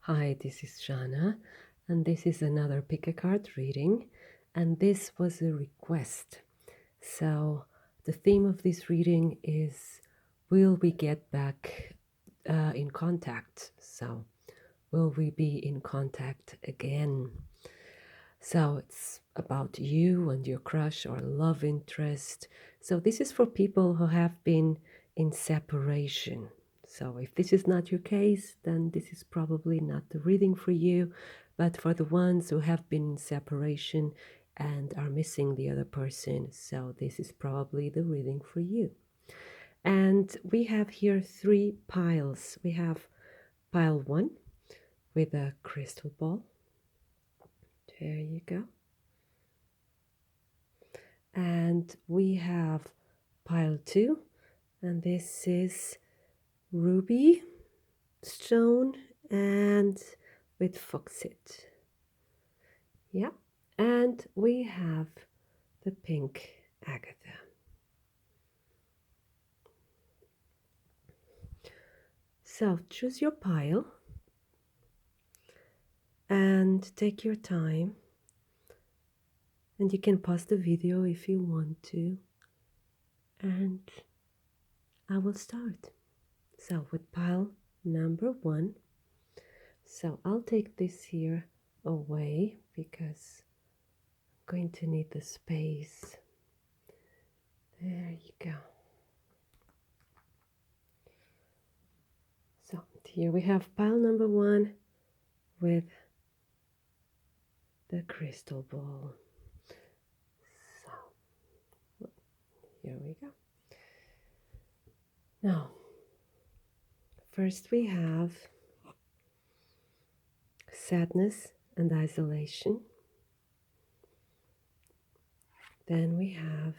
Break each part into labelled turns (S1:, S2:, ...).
S1: Hi, this is Shannah, and this is another pick a card reading, and this was a request. So, the theme of this reading is will we get back in contact? So, will we be in contact again? So, it's about you and your crush or love interest. So, this is for people who have been in separation. So, if this is not your case, then this is probably not the reading for you. But for the ones who have been in separation and are missing the other person, so this is probably the reading for you. And we have here 3 piles. We have pile 1 with a crystal ball. There you go. And we have pile 2, and this is ruby stone and with foxit. Yeah, and we have the pink agatha. So choose your pile and take your time, and you can pause the video if you want to, and I will start. So with pile number 1, so I'll take this here away because I'm going to need the space. There you go. So here we have pile number 1 with the crystal ball. So here we go. Now, first we have sadness and isolation. Then we have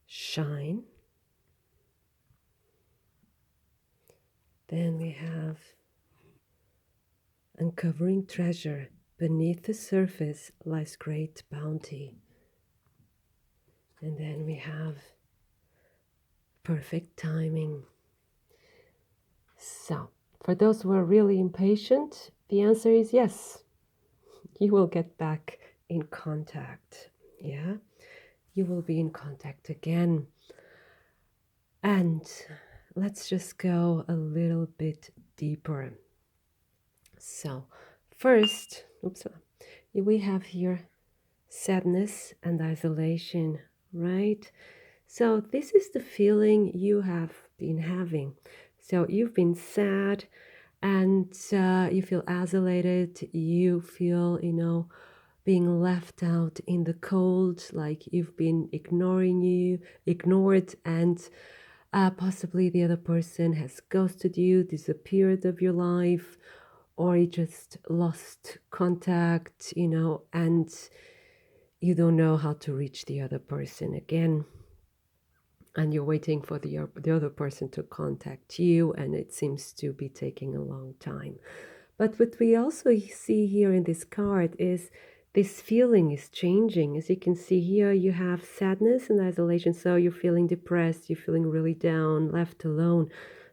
S1: shine. Then we have uncovering treasure. Beneath the surface lies great bounty. And then we have perfect timing. So, for those who are really impatient, the answer is yes. You will get back in contact. Yeah, you will be in contact again. And let's just go a little bit deeper. So, first, we have here sadness and isolation, right? So, this is the feeling you have been having. So, you've been sad and you feel isolated, you feel, being left out in the cold, like you've been ignored, and possibly the other person has ghosted you, disappeared of your life, or you just lost contact, and you don't know how to reach the other person again. And you're waiting for the other person to contact you, and it seems to be taking a long time. But what we also see here in this card is this feeling is changing. As you can see here, you have sadness and isolation. So you're feeling depressed, you're feeling really down, left alone.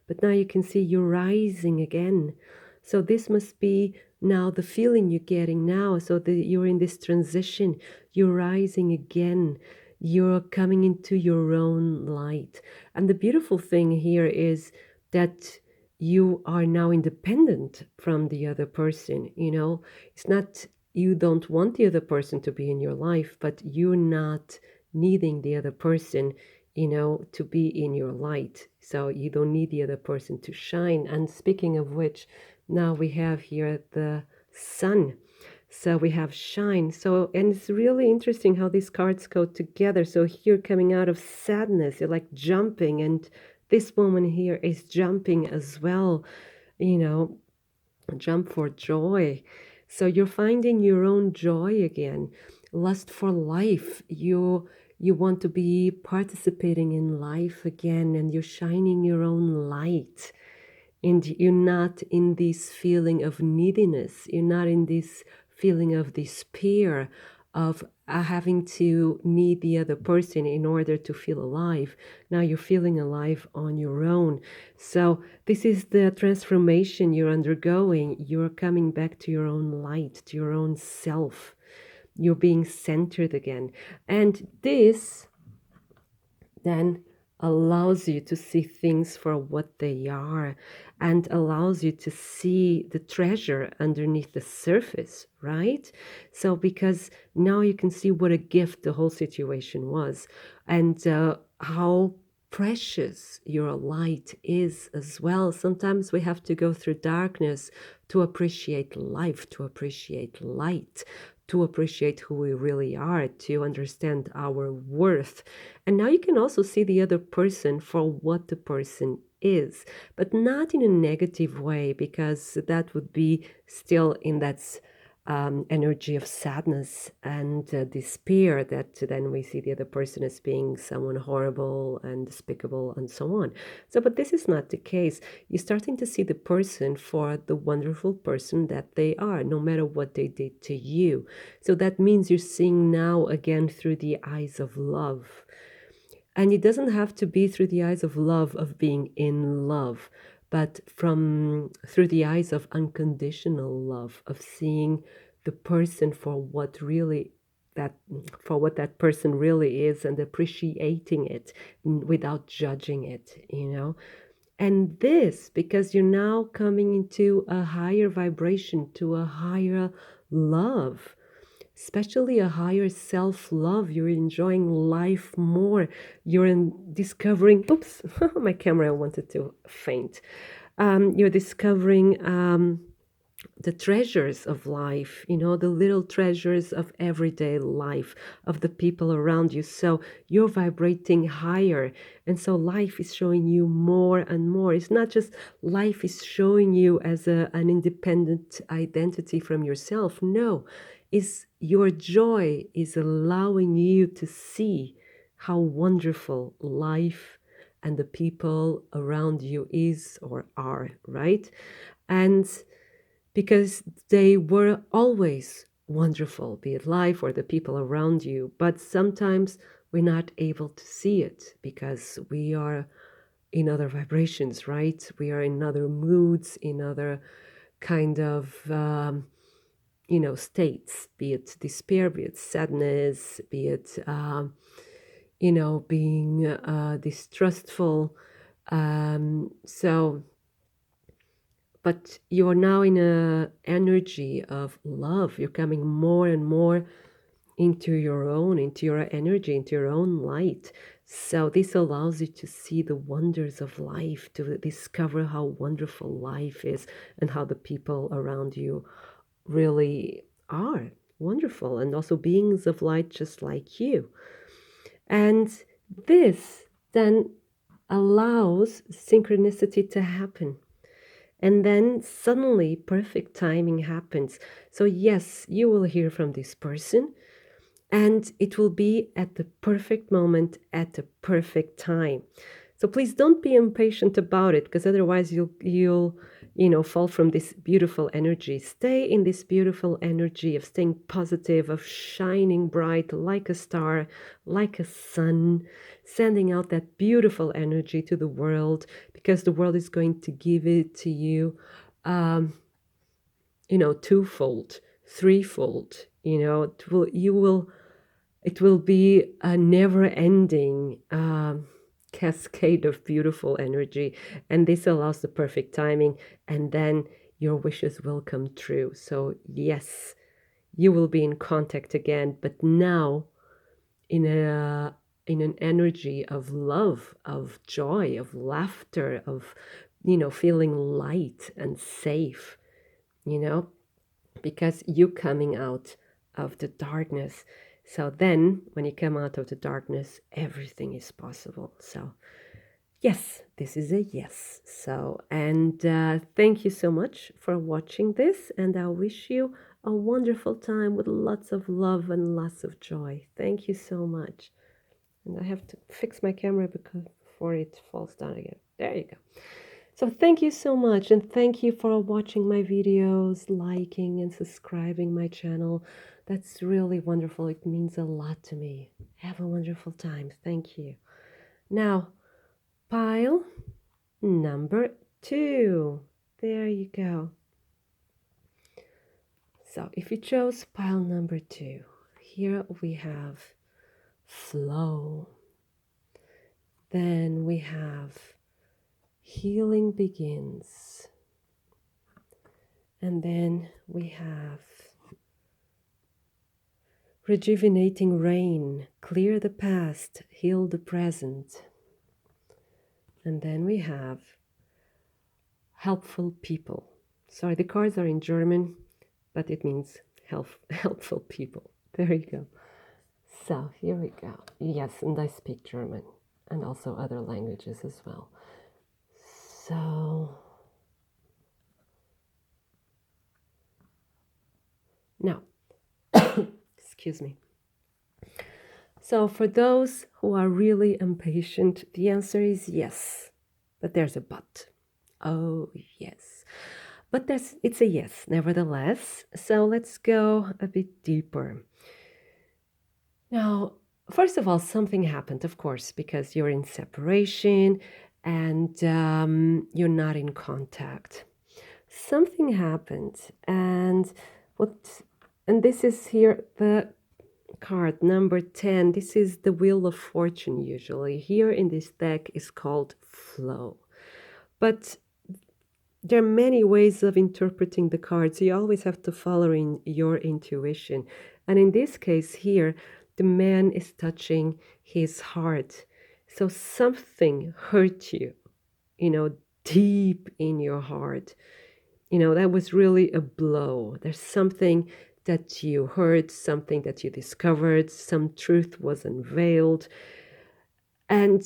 S1: But now you can see you're rising again. So this must be now the feeling you're getting now. So you're in this transition, you're rising again. You're coming into your own light. And the beautiful thing here is that you are now independent from the other person. It's not you don't want the other person to be in your life, but you're not needing the other person, to be in your light. So you don't need the other person to shine. And speaking of which, now we have here the sun. So we have shine. So, and it's really interesting how these cards go together. So here coming out of sadness, you're like jumping, and this woman here is jumping as well, jump for joy. So you're finding your own joy again, lust for life. You want to be participating in life again, and you're shining your own light. And you're not in this feeling of neediness. You're not in this feeling of despair, of having to need the other person in order to feel alive. Now you're feeling alive on your own. So this is the transformation you're undergoing. You're coming back to your own light, to your own self. You're being centered again. And this then allows you to see things for what they are and allows you to see the treasure underneath the surface, right? So, because now you can see what a gift the whole situation was and how precious your light is as well. Sometimes we have to go through darkness to appreciate life, to appreciate light, to appreciate who we really are, to understand our worth. And now you can also see the other person for what the person is, but not in a negative way, because that would be still in that energy of sadness and despair, that then we see the other person as being someone horrible and despicable and so on. So, but this is not the case. You're starting to see the person for the wonderful person that they are, no matter what they did to you. So that means you're seeing now again through the eyes of love. And it doesn't have to be through the eyes of love, of being in love, but from through the eyes of unconditional love, of seeing the person for what really that for what that person really is and appreciating it without judging it, you know. And this because you're now coming into a higher vibration, to a higher love, especially a higher self-love. You're enjoying life more. You're discovering, oops, my camera wanted to faint. You're discovering the treasures of life, you know, the little treasures of everyday life, of the people around you. So you're vibrating higher. And so life is showing you more and more. It's not just life is showing you as an independent identity from yourself. No, is your joy is allowing you to see how wonderful life and the people around you is or are, right? And because they were always wonderful, be it life or the people around you. But sometimes we're not able to see it because we are in other vibrations, right? We are in other moods, in other kind of, states, be it despair, be it sadness, be it, being distrustful. So but you're now in a energy of love. You're coming more and more into your energy, into your own light. So this allows you to see the wonders of life, to discover how wonderful life is and how the people around you really are wonderful and also beings of light just like you. And this then allows synchronicity to happen. And then suddenly perfect timing happens. So, yes, you will hear from this person, and it will be at the perfect moment at the perfect time. So please don't be impatient about it, because otherwise you'll fall from this beautiful energy. Stay in this beautiful energy of staying positive, of shining bright like a star, like a sun, sending out that beautiful energy to the world, because the world is going to give it to you, twofold, threefold. It will be a never ending cascade of beautiful energy. And this allows the perfect timing. And then your wishes will come true. So, yes, you will be in contact again, but now in an energy of love, of joy, of laughter, of feeling light and safe, you know because you're coming out of the darkness. So then, when you come out of the darkness, everything is possible. So, yes, this is a yes. So, and thank you so much for watching this. And I wish you a wonderful time with lots of love and lots of joy. Thank you so much. And I have to fix my camera before it falls down again. There you go. So thank you so much, and thank you for watching my videos, liking and subscribing my channel. That's really wonderful. It means a lot to me. Have a wonderful time. Thank you. Now, pile number 2. There you go. So if you chose pile number 2, here we have flow. Then we have healing begins. And then we have rejuvenating rain, clear the past, heal the present. And then we have helpful people. Sorry, the cards are in German, but it means helpful people. There you go. So here we go. Yes, and I speak German and also other languages as well. So now, excuse me. So for those who are really impatient, the answer is yes, but there's a but. Oh, yes. But it's a yes, nevertheless. So let's go a bit deeper. Now, first of all, something happened, of course, because you're in separation and you're not in contact. Something happened, and this is here the card number 10. This is the Wheel of Fortune usually. Here in this deck is called flow. But there are many ways of interpreting the cards. You always have to follow in your intuition. And in this case here, the man is touching his heart. So something hurt you, deep in your heart. That was really a blow. There's something that you heard, something that you discovered, some truth was unveiled. And,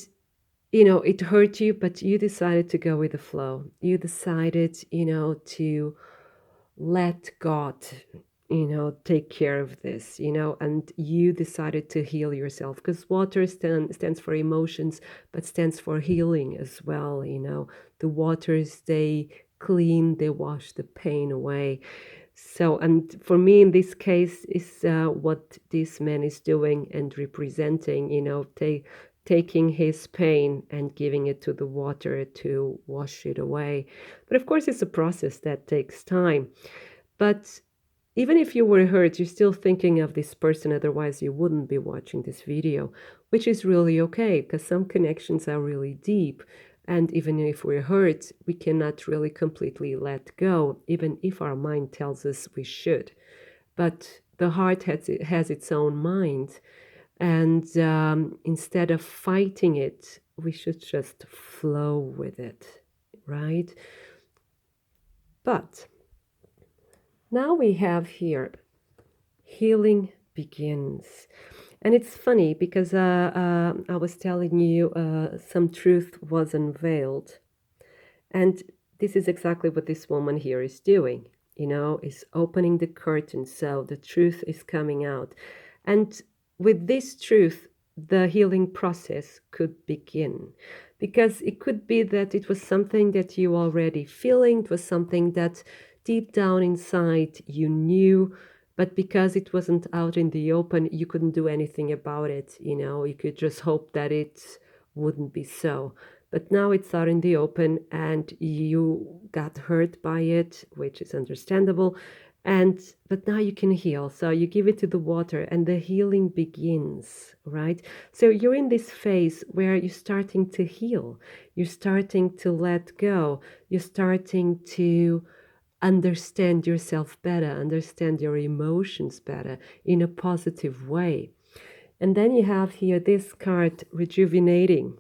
S1: it hurt you, but you decided to go with the flow. You decided, to let God, take care of this, and you decided to heal yourself because water stands for emotions, but stands for healing as well. The waters, they clean, they wash the pain away. So, and for me in this case is what this man is doing and representing, taking his pain and giving it to the water to wash it away. But of course, it's a process that takes time. But even if you were hurt, you're still thinking of this person, otherwise you wouldn't be watching this video, which is really okay because some connections are really deep. And even if we're hurt, we cannot really completely let go, even if our mind tells us we should. But the heart has its own mind. And instead of fighting it, we should just flow with it, right? But now we have here, healing begins. And it's funny because I was telling you some truth was unveiled. And this is exactly what this woman here is doing, is opening the curtain. So the truth is coming out. And with this truth, the healing process could begin. Because it could be that it was something that you already feeling, it was something that deep down inside you knew, but because it wasn't out in the open, you couldn't do anything about it. You could just hope that it wouldn't be so. But now it's out in the open and you got hurt by it, which is understandable. But now you can heal. So you give it to the water and the healing begins, right? So you're in this phase where you're starting to heal. You're starting to let go. You're starting to understand yourself better, understand your emotions better in a positive way. And then you have here this card, rejuvenating.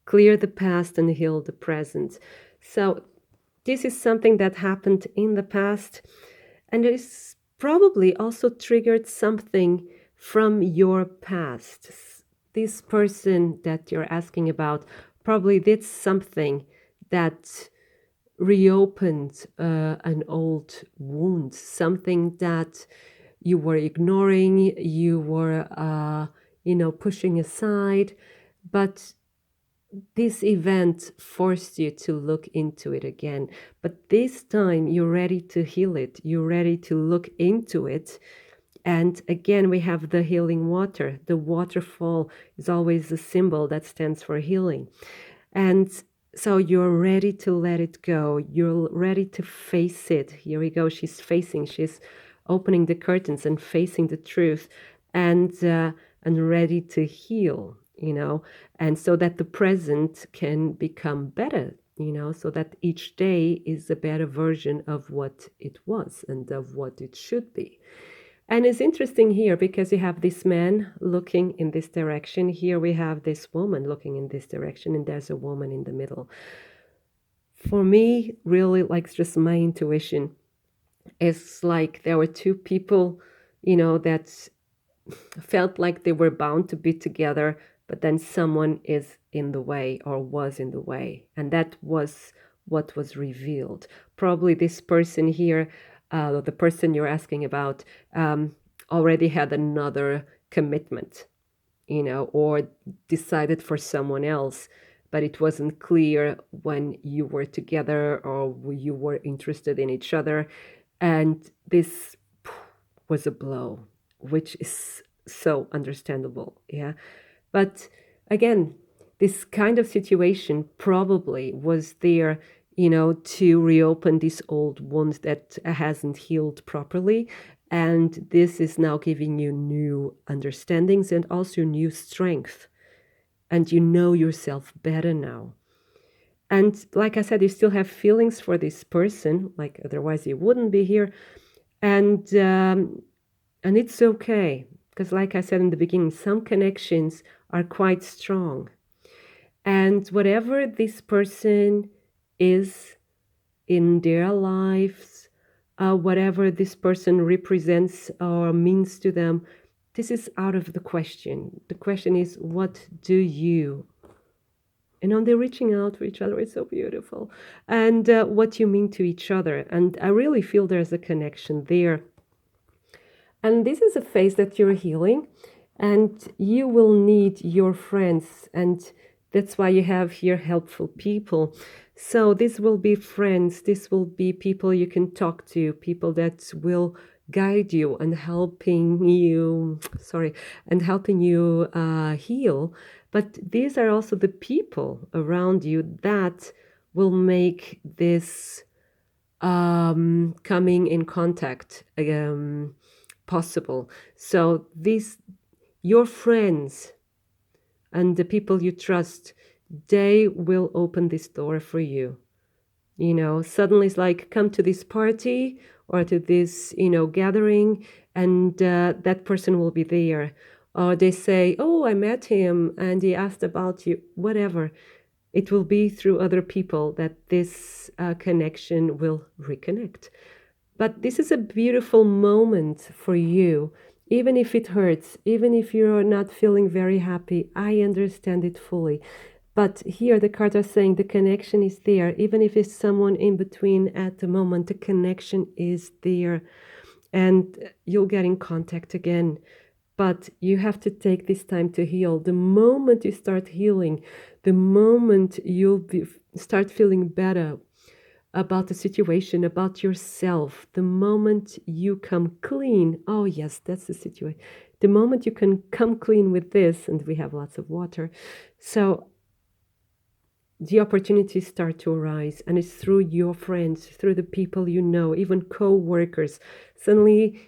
S1: Clear the past and heal the present. So this is something that happened in the past, and it is probably also triggered something from your past. This person that you're asking about probably did something that reopened an old wound, something that you were ignoring, you were, pushing aside, but this event forced you to look into it again. But this time you're ready to heal it. You're ready to look into it. And again, we have the healing water. The waterfall is always a symbol that stands for healing. And so you're ready to let it go. You're ready to face it. Here we go. She's opening the curtains and facing the truth, and ready to heal, and so that the present can become better, so that each day is a better version of what it was and of what it should be. And it's interesting here because you have this man looking in this direction. Here we have this woman looking in this direction, and there's a woman in the middle. For me, really, like just my intuition, it's like there were two people, that felt like they were bound to be together, but then someone is in the way or was in the way. And that was what was revealed. Probably this person here, the person you're asking about, already had another commitment, or decided for someone else, but it wasn't clear when you were together or you were interested in each other. And this was a blow, which is so understandable. Yeah. But again, this kind of situation probably was there, to reopen this old wound that hasn't healed properly. And this is now giving you new understandings and also new strength. And you know yourself better now. And like I said, you still have feelings for this person, like otherwise you wouldn't be here. And it's okay, because like I said in the beginning, some connections are quite strong. And whatever this person is in their lives, whatever this person represents or means to them, this is out of the question. The question is, what do you? And on they're reaching out to each other, it's so beautiful. And what you mean to each other. And I really feel there's a connection there. And this is a phase that you're healing, and you will need your friends. And that's why you have here helpful people. So this will be friends, this will be people you can talk to, people that will guide you and helping you, heal. But these are also the people around you that will make this coming in contact possible. So your friends and the people you trust, they will open this door for you. Suddenly it's like, come to this party or to this, gathering, and that person will be there. Or they say, oh, I met him and he asked about you, whatever. It will be through other people that this connection will reconnect. But this is a beautiful moment for you, even if it hurts, even if you're not feeling very happy. I understand it fully. But here the cards are saying the connection is there. Even if it's someone in between at the moment, the connection is there. And you'll get in contact again. But you have to take this time to heal. The moment you start healing, the moment start feeling better about the situation, about yourself, the moment you come clean, oh yes, that's the situation. The moment you can come clean with this, and we have lots of water, so the opportunities start to arise, and it's through your friends, through the people you know, even co-workers. Suddenly,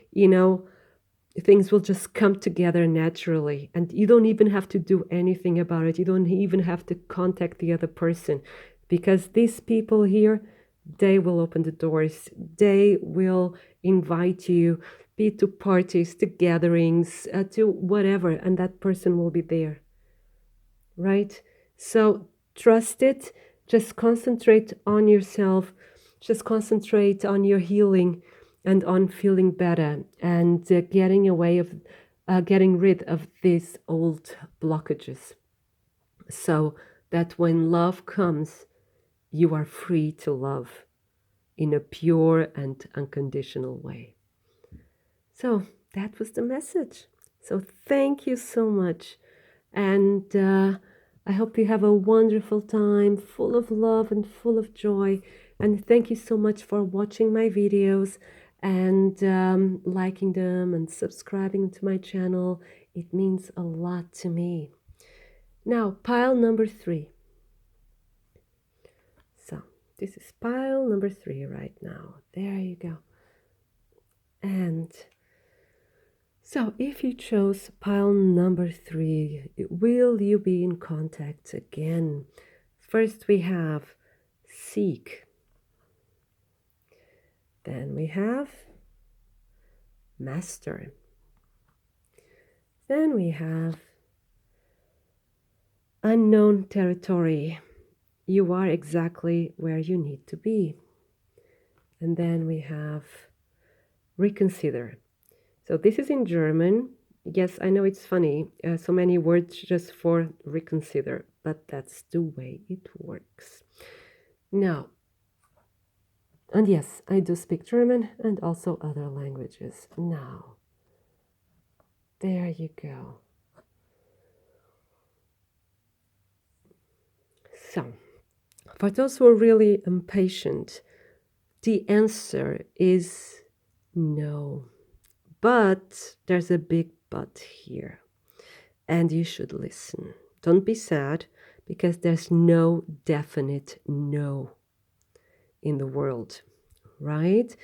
S1: things will just come together naturally, and you don't even have to do anything about it. You don't even have to contact the other person, because these people here, they will open the doors. They will invite you, be it to parties, to gatherings, to whatever, and that person will be there, right? So trust it. Just concentrate on yourself. Just concentrate on your healing and on feeling better and getting rid of these old blockages, so that when love comes, you are free to love in a pure and unconditional way. So that was the message. So thank you so much. And I hope you have a wonderful time, full of love and full of joy. And thank you so much for watching my videos and liking them and subscribing to my channel. It means a lot to me. Now, pile number 3. So, this is pile number 3 right now. There you go. And so, if you chose pile number 3, will you be in contact again? First, we have seek. Then we have master. Then we have unknown territory. You are exactly where you need to be. And then we have reconsider. So this is in German. Yes, I know it's funny. So many words just for reconsider, but that's the way it works. Now, and yes, I do speak German and also other languages. Now, there you go. So, for those who are really impatient, the answer is no. But there's a big but here. And you should listen. Don't be sad because there's no definite no in the world, right?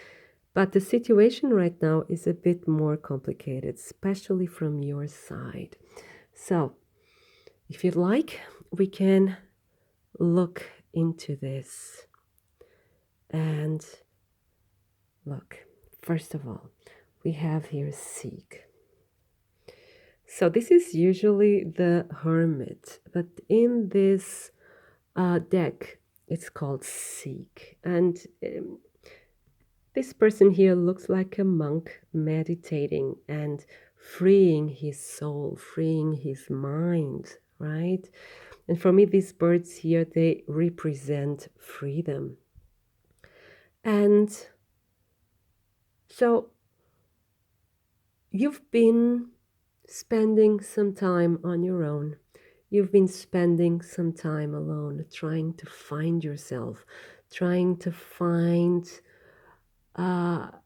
S1: But the situation right now is a bit more complicated, especially from your side. So, if you'd like, we can look into this. And look, first of all, we have here seek. So this is usually the hermit, but in this deck, it's called seek. And this person here looks like a monk meditating and freeing his soul, freeing his mind, right? And for me, these birds here, they represent freedom. And so you've been spending some time on your own. You've been spending some time alone, trying to find yourself, trying to find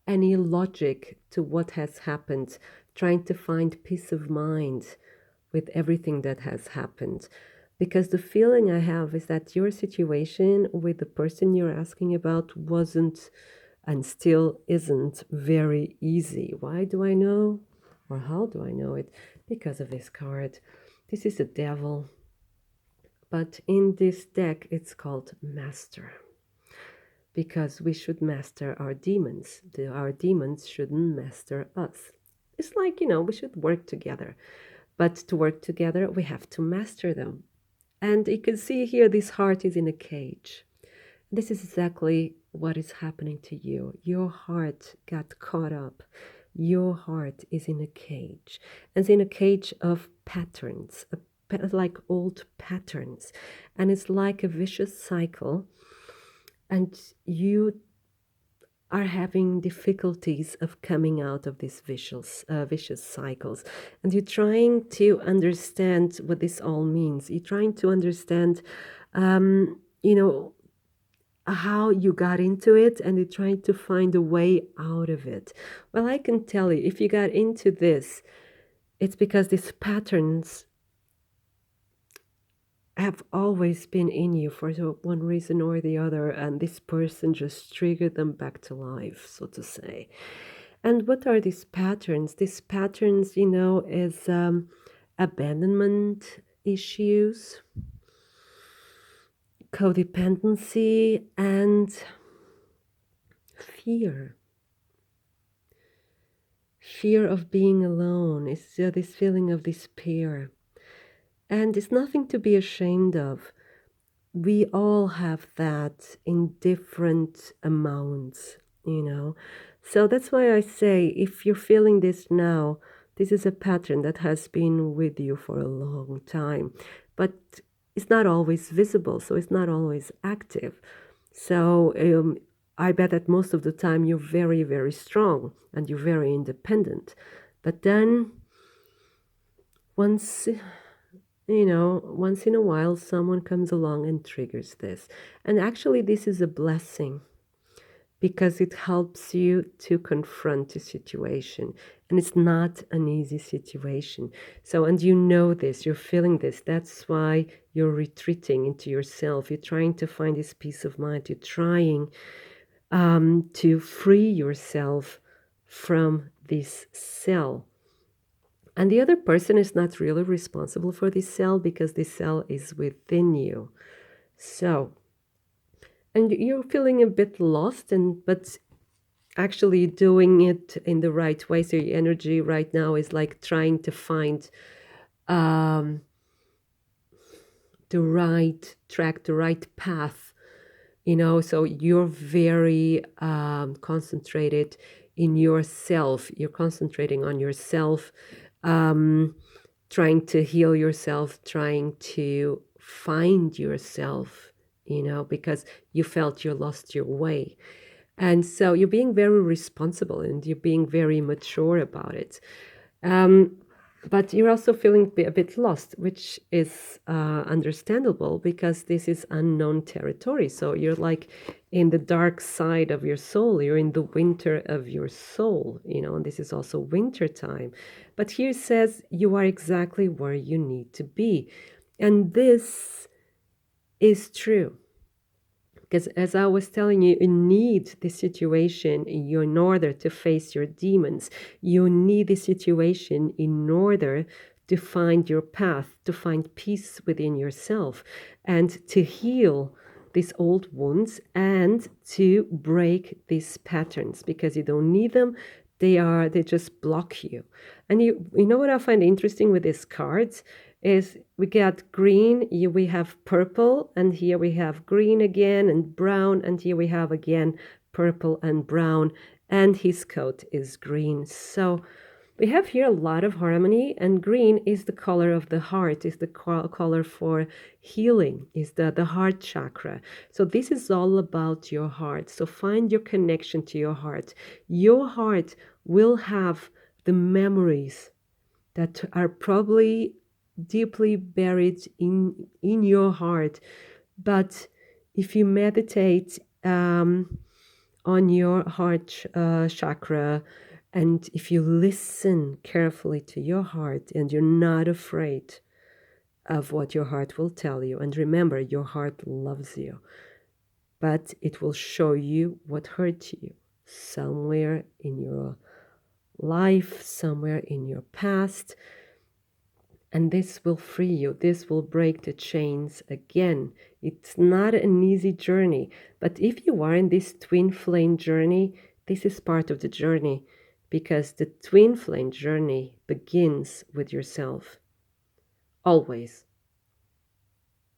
S1: any logic to what has happened, trying to find peace of mind with everything that has happened. Because the feeling I have is that your situation with the person you're asking about wasn't and still isn't very easy. Why do I know? Or how do I know it? Because of this card. This is the devil. But in this deck, it's called master. Because we should master our demons. Our demons shouldn't master us. It's like, we should work together. But to work together, we have to master them. And you can see here, this heart is in a cage. This is exactly what is happening to you. Your heart got caught up. Your heart is in a cage. And it's in a cage of patterns, like old patterns. And it's like a vicious cycle. And you are having difficulties of coming out of these vicious cycles. And you're trying to understand what this all means. You're trying to understand, how you got into it, and you're trying to find a way out of it. Well, I can tell you, if you got into this, it's because these patterns have always been in you for one reason or the other, and this person just triggered them back to life, so to say. And what are these patterns? These patterns, is abandonment issues, codependency, and fear. Fear of being alone. It's this feeling of despair. And it's nothing to be ashamed of. We all have that in different amounts, So that's why I say, if you're feeling this now, this is a pattern that has been with you for a long time. But it's not always visible, so it's not always active. So I bet that most of the time you're very, very strong and you're very independent. But then once once in a while, someone comes along and triggers this. And actually, this is a blessing because it helps you to confront a situation. And it's not an easy situation. So, and you know this, you're feeling this. That's why you're retreating into yourself. You're trying to find this peace of mind. You're trying to free yourself from this cell. And the other person is not really responsible for this cell because this cell is within you. So, and you're feeling a bit lost, but actually doing it in the right way. So your energy right now is like trying to find um, the right track, the right path. So you're very concentrated in yourself. You're concentrating on yourself, um, trying to heal yourself, trying to find yourself, because you felt you lost your way. And so you're being very responsible and you're being very mature about it. Um, but you're also feeling a bit lost, which is understandable because this is unknown territory. So you're like in the dark side of your soul. You're in the winter of your soul, and this is also winter time. But here it says you are exactly where you need to be. And this is true. Because as I was telling you, you need the situation in order to face your demons. You need the situation in order to find your path, to find peace within yourself, and to heal these old wounds and to break these patterns because you don't need them. They just block you. And you know what I find interesting with these cards is we got green, we have purple, and here we have green again and brown, and here we have again purple and brown, and his coat is green. So we have here a lot of harmony, and green is the color of the heart, is the color for healing, is the heart chakra. So this is all about your heart. So find your connection to your heart. Your heart will have the memories that are probably deeply buried in your heart. But if you meditate on your heart chakra, and if you listen carefully to your heart and you're not afraid of what your heart will tell you, and remember, your heart loves you, but it will show you what hurt you somewhere in your life, somewhere in your past. And this will free you. This will break the chains again. It's not an easy journey. But if you are in this twin flame journey, this is part of the journey because the twin flame journey begins with yourself. Always.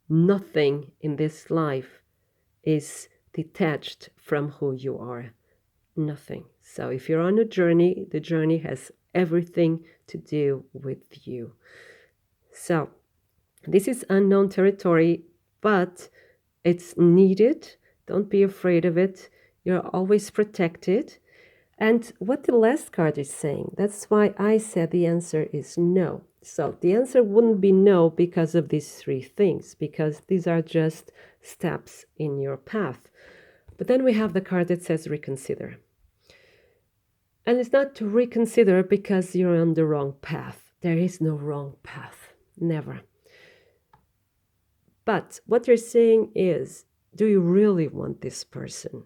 S1: Nothing in this life is detached from who you are. Nothing. So if you're on a journey, the journey has everything to do with you. So this is unknown territory, but it's needed. Don't be afraid of it. You're always protected. And what the last card is saying, that's why I said the answer is no. So the answer wouldn't be no because of these three things, because these are just steps in your path. But then we have the card that says reconsider. And it's not to reconsider because you're on the wrong path. There is no wrong path. Never. But what they're saying is, do you really want this person?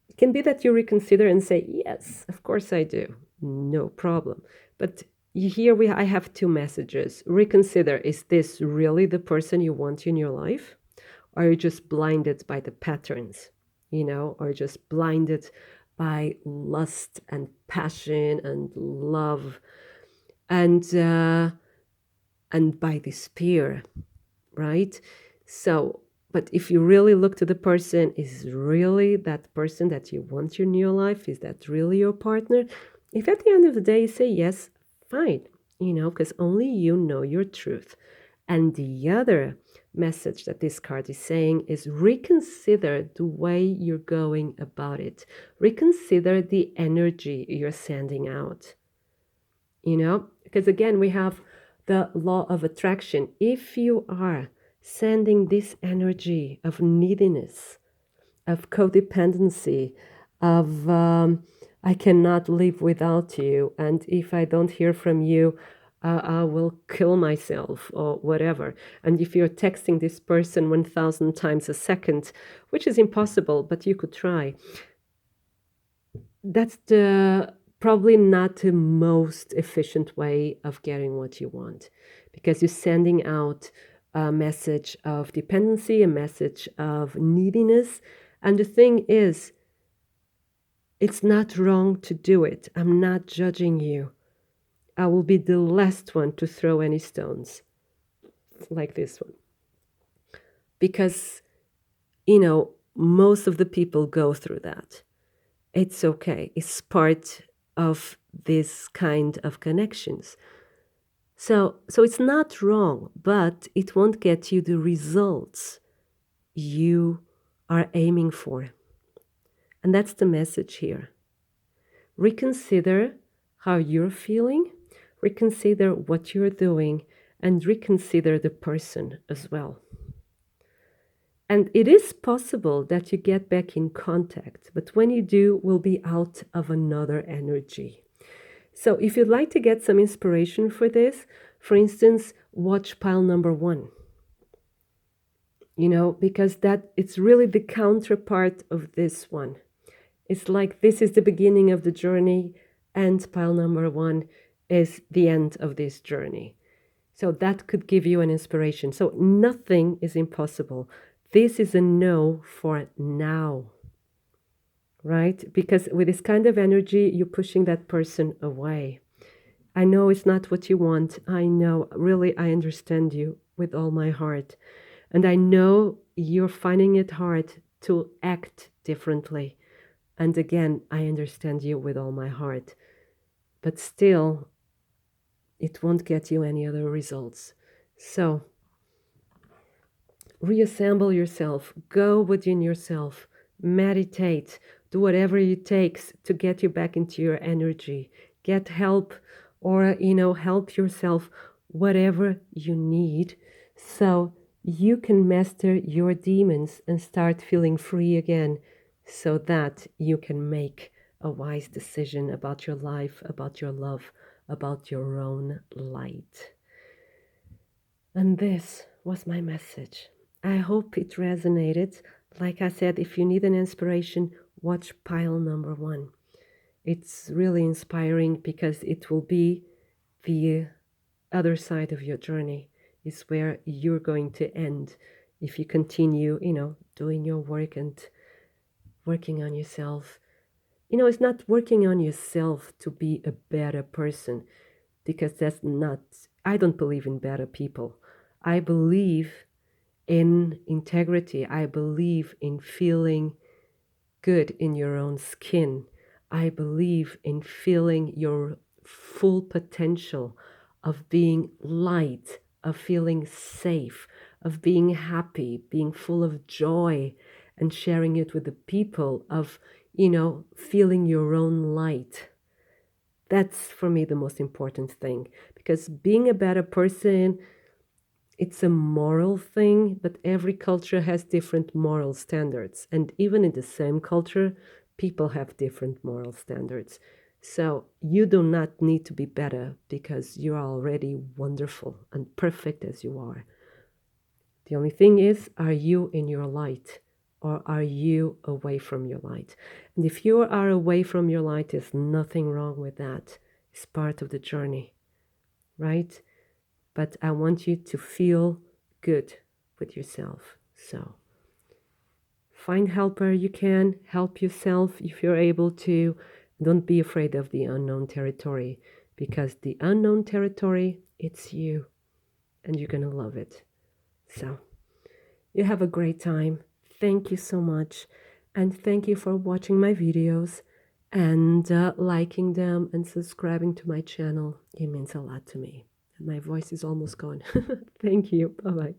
S1: It can be that you reconsider and say, yes, of course I do. No problem. But here I have two messages. Reconsider, is this really the person you want in your life? Or are you just blinded by the patterns, or just blinded by lust and passion and love and by despair, right? So, but if you really look to the person, is really that person that you want in your life? Is that really your partner? If at the end of the day you say yes, fine, because only you know your truth. And the other message that this card is saying is reconsider the way you're going about it. Reconsider the energy you're sending out. Because again, we have the law of attraction. If you are sending this energy of neediness, of codependency, of I cannot live without you, and if I don't hear from you, I will kill myself or whatever. And if you're texting this person 1,000 times a second, which is impossible, but you could try, that's the probably not the most efficient way of getting what you want, because you're sending out a message of dependency, a message of neediness. And the thing is, it's not wrong to do it. I'm not judging you. I will be the last one to throw any stones like this one. Because, most of the people go through that. It's okay. It's part of this kind of connections. So it's not wrong, but it won't get you the results you are aiming for. And that's the message here. Reconsider how you're feeling, reconsider what you're doing, and reconsider the person as well. And it is possible that you get back in contact, but when you do, we'll be out of another energy. So if you'd like to get some inspiration for this, for instance, watch pile number 1. Because it's really the counterpart of this one. It's like this is the beginning of the journey, and pile number 1 is the end of this journey. So that could give you an inspiration. So nothing is impossible. This is a no for now, right? Because with this kind of energy, you're pushing that person away. I know it's not what you want. I know, really, I understand you with all my heart. And I know you're finding it hard to act differently. And again, I understand you with all my heart. But still, it won't get you any other results. So, reassemble yourself, go within yourself, meditate, do whatever it takes to get you back into your energy. Get help or, help yourself, whatever you need, so you can master your demons and start feeling free again, so that you can make a wise decision about your life, about your love, about your own light. And this was my message. I hope it resonated. Like I said, if you need an inspiration, watch pile number 1. It's really inspiring because it will be the other side of your journey. Is where you're going to end if you continue, doing your work and working on yourself. It's not working on yourself to be a better person, because that's not, I don't believe in better people. I believe in integrity. I believe in feeling good in your own skin. I believe in feeling your full potential of being light, of feeling safe, of being happy, being full of joy, and sharing it with the people, of, feeling your own light. That's for me the most important thing, because being a better person, it's a moral thing, but every culture has different moral standards. And even in the same culture, people have different moral standards. So you do not need to be better, because you're already wonderful and perfect as you are. The only thing is, are you in your light, or are you away from your light? And if you are away from your light, there's nothing wrong with that. It's part of the journey, right? But I want you to feel good with yourself. So find help where you can, help yourself if you're able to. Don't be afraid of the unknown territory, because the unknown territory, it's you, and you're going to love it. So you have a great time. Thank you so much. And thank you for watching my videos and liking them and subscribing to my channel. It means a lot to me. My voice is almost gone. Thank you. Bye-bye.